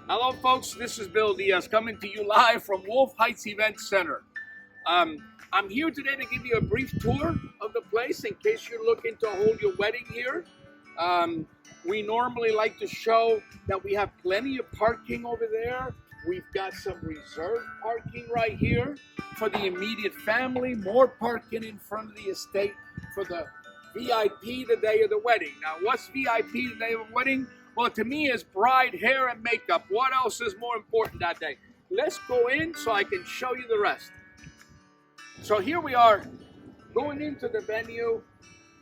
Hello, folks. This is Bill Diaz coming to you live from Wolfe Heights Event Center. I'm here today to give you a brief tour of the place in case you're looking to hold your wedding here. We normally like to show that we have plenty of parking over there. We've got some reserved parking right here for the immediate family, more parking in front of the estate for the VIP the day of the wedding. Now, what's VIP the day of the wedding? Well, to me, it's bride hair and makeup. What else is more important that day? Let's go in so I can show you the rest. So here we are going into the venue.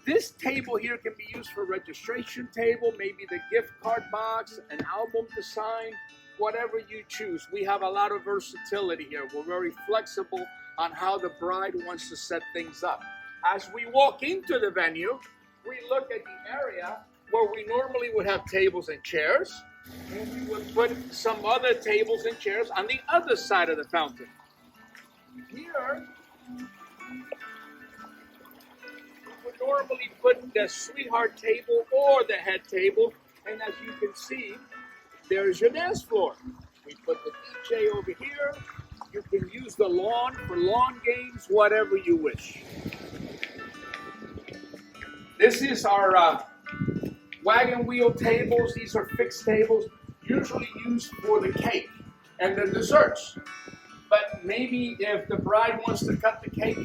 This table here can be used for registration table, maybe the gift card box, an album to sign, whatever you choose. We have a lot of versatility here. We're very flexible on how the bride wants to set things up. As we walk into the venue, we look at the area where we normally would have tables and chairs, and we would put some other tables and chairs on the other side of the fountain. Here, we would normally put the sweetheart table or the head table, and as you can see, there's your dance floor. We put the DJ over here. You can use the lawn for lawn games, whatever you wish. This is our wagon wheel tables. These are fixed tables, usually used for the cake and the desserts. But maybe if the bride wants to cut the cake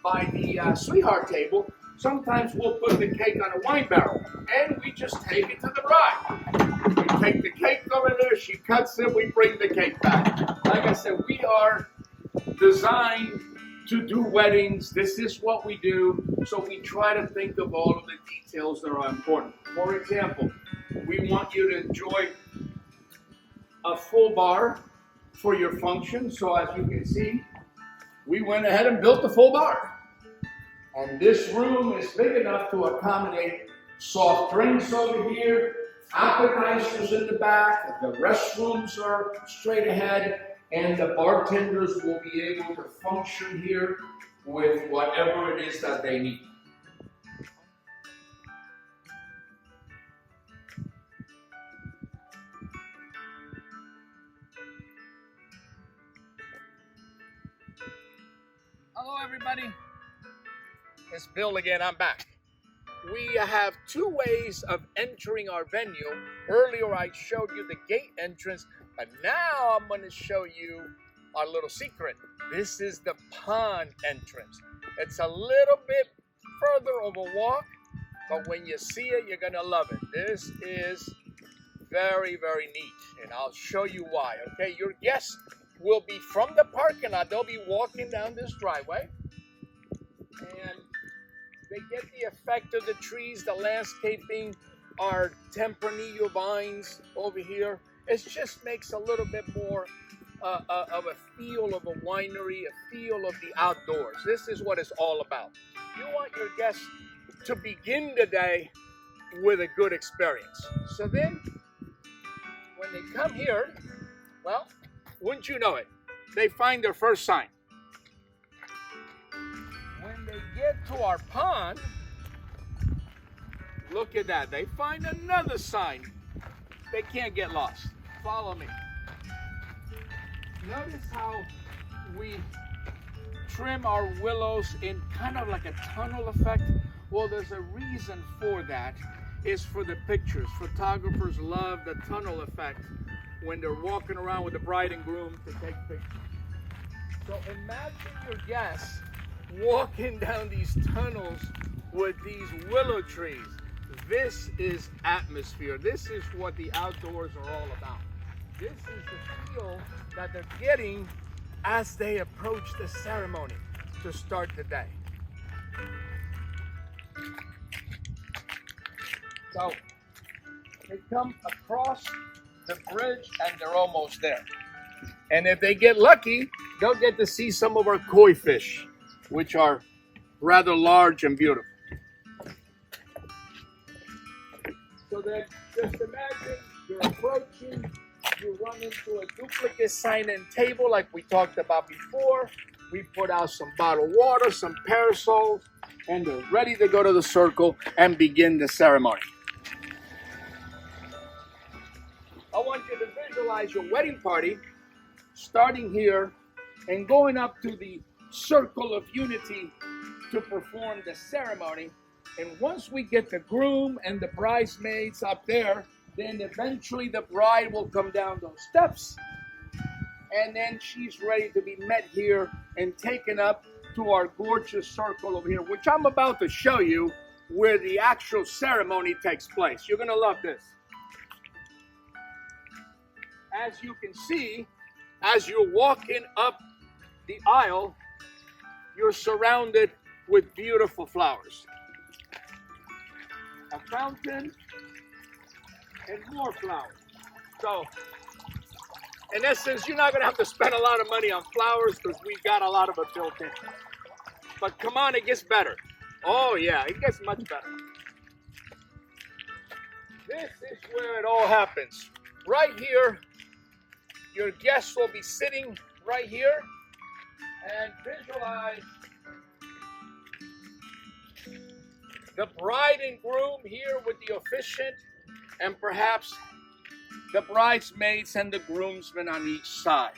by the sweetheart table, sometimes we'll put the cake on a wine barrel and we just take it to the bride. We take the cake over there, she cuts it, we bring the cake back. Like I said, we are designed to do weddings. This is what we do. So we try to think of all of the details that are important. For example, we want you to enjoy a full bar for your function. So as you can see, we went ahead and built the full bar. And this room is big enough to accommodate soft drinks over here, appetizers in the back, the restrooms are straight ahead, and the bartenders will be able to function here with whatever it is that they need. Hello, everybody. It's Bill again. I'm back. We have two ways of entering our venue. Earlier, I showed you the gate entrance, but now I'm going to show you our little secret. This is the pond entrance. It's a little bit further of a walk, but when you see it, you're going to love it. This is very, very neat, and I'll show you why. Okay, your guests will be from the parking lot. They'll be walking down this driveway, and they get the effect of the trees, the landscaping, our tempranillo vines over here. It just makes a little bit more of a feel of a winery, a feel of the outdoors. This is what it's all about. You want your guests to begin the day with a good experience. So then, when they come here, well, wouldn't you know it, they find their first sign. When they get to our pond, look at that. They find another sign. They can't get lost. Follow me. Notice how we trim our willows in kind of like a tunnel effect. Well, there's a reason for that. It's for the pictures. Photographers love the tunnel effect when they're walking around with the bride and groom to take pictures. So imagine your guests walking down these tunnels with these willow trees. This is atmosphere. This is what the outdoors are all about. This is the feel that they're getting as they approach the ceremony to start the day. So they come across the bridge and they're almost there. And if they get lucky, they'll get to see some of our koi fish, which are rather large and beautiful. So then just imagine you're approaching, you run into a duplicate sign-in table like we talked about before. We put out some bottled water, some parasols, and they're ready to go to the circle and begin the ceremony. I want you to visualize visualize your wedding party starting here and going up to the circle of unity to perform the ceremony. And once we get the groom and the bridesmaids up there, then eventually the bride will come down those steps, and then she's ready to be met here and taken up to our gorgeous circle over here, which I'm about to show you where the actual ceremony takes place. You're gonna love this. As you can see, as you're walking up the aisle, you're surrounded with beautiful flowers. A fountain and more flowers. So, in essence, you're not gonna have to spend a lot of money on flowers because we got a lot of it built in. But come on, it gets better. Oh yeah, it gets much better. This is where it all happens. Right here, your guests will be sitting right here, and visualize the bride and groom here with the officiant, and perhaps the bridesmaids and the groomsmen on each side.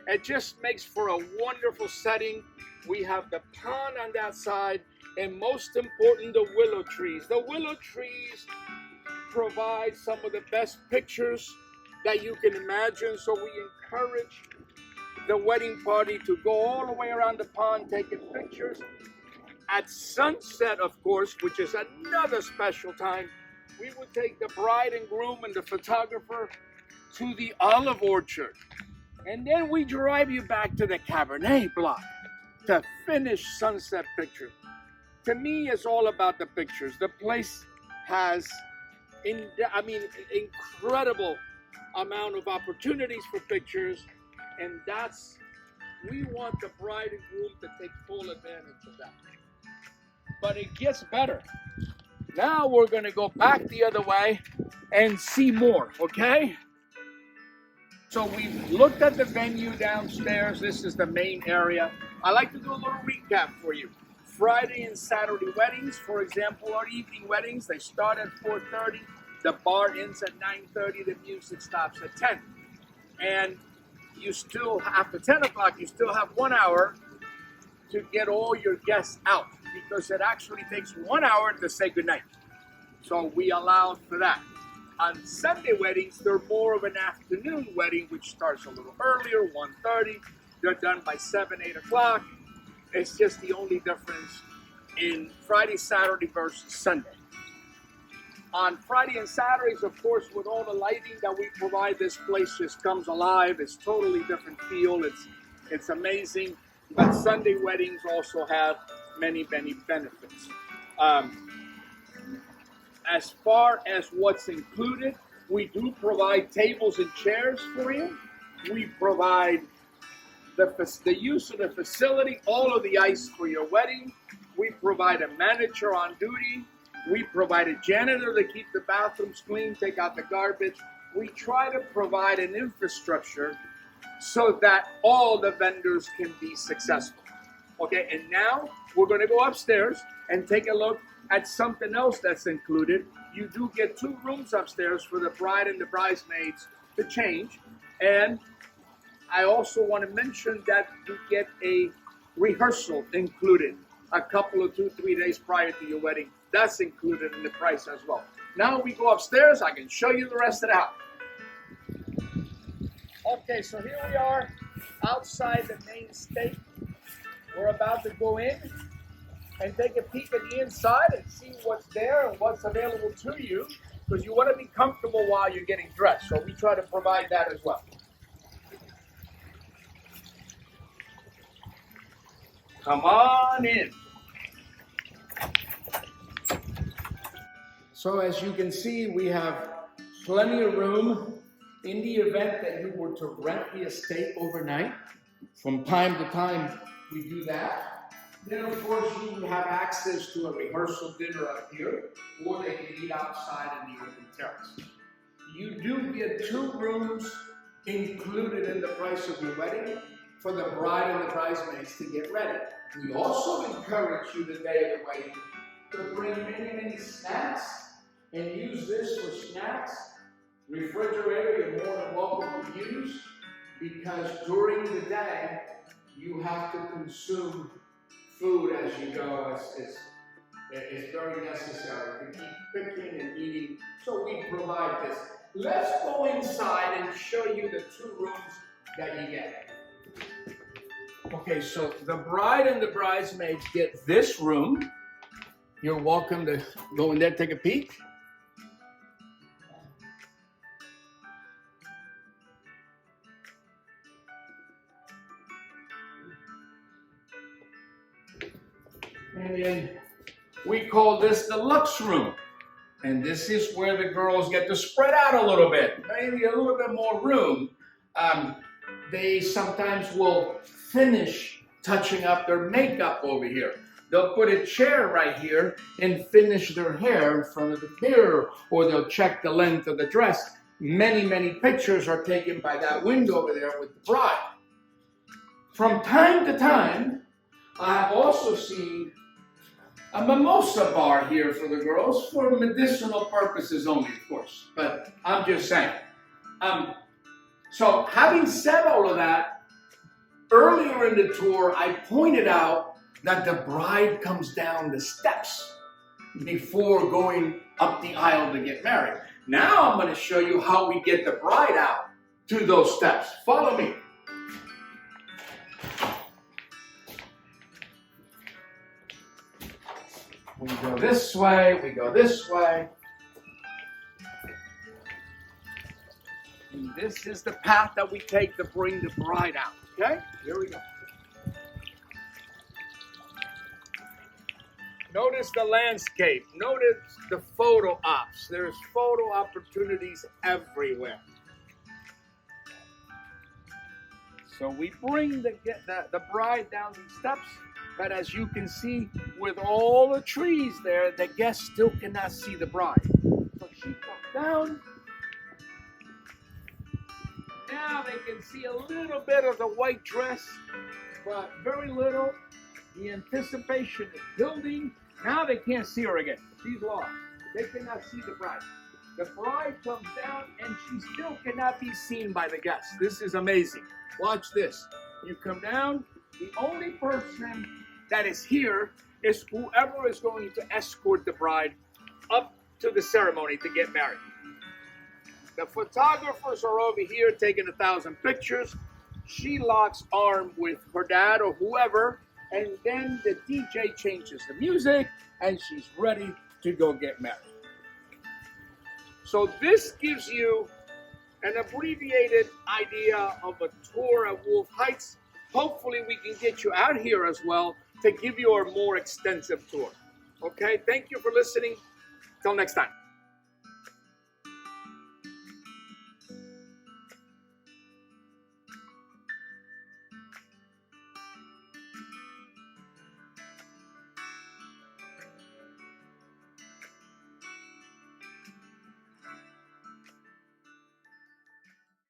It just makes for a wonderful setting. We have the pond on that side, and most important, the willow trees. The willow trees provide some of the best pictures that you can imagine, so we encourage the wedding party to go all the way around the pond taking pictures. At sunset, of course, which is another special time, we would take the bride and groom and the photographer to the olive orchard. And then we drive you back to the Cabernet block to finish sunset pictures. To me, it's all about the pictures. The place has, incredible amount of opportunities for pictures, and we want the bride and groom to take full advantage of that. But it gets better. Now we're gonna go back the other way and see more, okay? So we've looked at the venue downstairs. This is the main area. I like to do a little recap for you. Friday and Saturday weddings, for example, are evening weddings. They start at 4:30. The bar ends at 9:30. The music stops at 10. And you still, after 10 o'clock, you still have 1 hour to get all your guests out, because it actually takes 1 hour to say goodnight. So we allow for that. On Sunday weddings, they're more of an afternoon wedding, which starts a little earlier, 1:30. They're done by 7, 8 o'clock. It's just the only difference in Friday, Saturday versus Sunday. On Friday and Saturdays, of course, with all the lighting that we provide, this place just comes alive. It's totally different feel. It's amazing. But Sunday weddings also have many, many benefits. As far as what's included, we do provide tables and chairs for you. We provide the use of the facility, all of the ice for your wedding. We provide a manager on duty. We provide a janitor to keep the bathrooms clean, take out the garbage. We try to provide an infrastructure so that all the vendors can be successful. Okay, and now we're going to go upstairs and take a look at something else that's included. You do get 2 rooms upstairs for the bride and the bridesmaids to change. And I also want to mention that you get a rehearsal included a couple of 2-3 days prior to your wedding. That's included in the price as well. Now we go upstairs. I can show you the rest of the house. Okay, so here we are outside the main state. We're about to go in and take a peek at the inside and see what's there and what's available to you, because you want to be comfortable while you're getting dressed. So we try to provide that as well. Come on in. So as you can see, we have plenty of room in the event that you were to rent the estate overnight. From time to time, we do that. Then, of course, you have access to a rehearsal dinner up here, or they can eat outside in the open terrace. You do get 2 rooms included in the price of your wedding for the bride and the bridesmaids to get ready. We also encourage you the day of the wedding to bring many, many snacks and use this for snacks, Refrigerator, you're more than welcome to use, because during the day, you have to consume food as you go. It's very necessary to keep picking and eating, so we provide this. Let's go inside and show you the 2 rooms that you get. Okay, so the bride and the bridesmaids get this room. You're welcome to go in there, take a peek. And then we call this the luxe room. And this is where the girls get to spread out a little bit, maybe a little bit more room. They sometimes will finish touching up their makeup over here. They'll put a chair right here and finish their hair in front of the mirror, or they'll check the length of the dress. Many, many pictures are taken by that window over there with the bride. From time to time, I have also seen a mimosa bar here for the girls, for medicinal purposes only, of course. But I'm just saying. So having said all of that, earlier in the tour, I pointed out that the bride comes down the steps before going up the aisle to get married. Now I'm going to show you how we get the bride out to those steps. Follow me. We go this way, we go this way. And this is the path that we take to bring the bride out, okay? Here we go. Notice the landscape. Notice the photo ops. There's photo opportunities everywhere. So we bring the bride down these steps, but as you can see, with all the trees there, the guests still cannot see the bride. So she comes down. Now they can see a little bit of the white dress, but very little. The anticipation is building. Now they can't see her again. She's lost. They cannot see the bride. The bride comes down and she still cannot be seen by the guests. This is amazing. Watch this. You come down. The only person that is here is whoever is going to escort the bride up to the ceremony to get married. The photographers are over here taking 1,000 pictures. She locks arm with her dad or whoever, and then the DJ changes the music, and she's ready to go get married. So this gives you an abbreviated idea of a tour at Wolfe Heights. Hopefully we can get you out here as well to give you a more extensive tour. Okay, thank you for listening. Till next time.